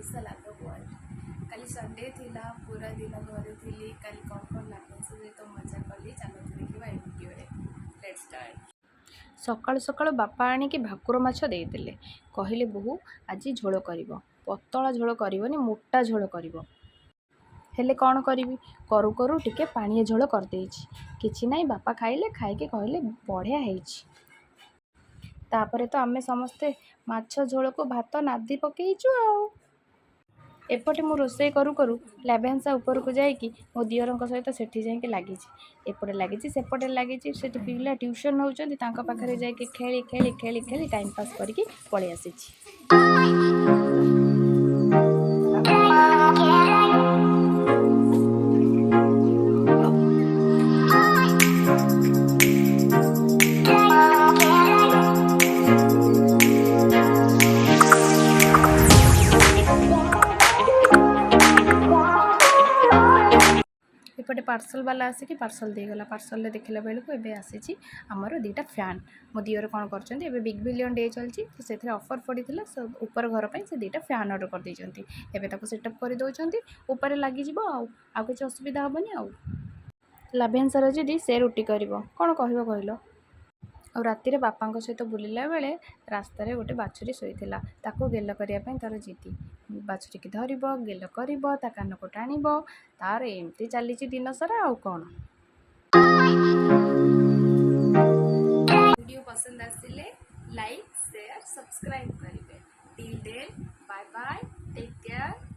सा लाग वर्ल्ड कल संडे थिला पूरा दिन घरे थी कल कौन लागे तो मजा कली चलो देखा वीडियो लेट्स स्टार्ट। सकाळु सकाळु बापा आनिकी भाकुर माछ देइतिले कहले बोहू आज झोल करिवो पतला झोल करिवोनी मोटा झोल करिवो हेले कौन करी करू करू टिके पानी झोल कर देइछि किछि नाही बापा खाइले खाइके कहले बढ़िया हेइछि। तापरे तो आमे समस्ते माछ झोल को भात नादी पकेइछु आ एपटे मु रोषेई करू करू लाभेंसा ऊपर को जाइकी मो दियरंक सहित सेठी जाइके लागिछि एपटे लागिछि सेपटे लागिछि सेठी पिला ट्यूशन होउचंदी तांका पाखरे जाइके खेली खेली खेली खेली टाइम पास करिकी पळी आसीछि। एपटे पार्सल वाला आसिक पार्सल देगला पार्सल देखला बेलू एबे आसी आमर दीटा फैन मो दियर कौन कर बिग बिलियन डे चलती तो से ऑफर पड़ा ऊपर घर पर से दीटा फैन ऑर्डर कर देइचंती एबे ताको सेटअप कर दउचंती ऊपर लगी आ कुछ असुविधा हेनी आ लाभेंसार जी से रुटी कर कौन कह कहल और राति बापा सहित बुलला बेले रास्त गोटे बाछुरी शोला ताको गेल करने तार जिदी बाछुरी की धर गेल कर कान को टाण तार एमती चली दिन सारा आउ कौन। वीडियो पसंद आसिले लाइक शेयर सब्सक्राइब करेंगे। Till then bye bye take care.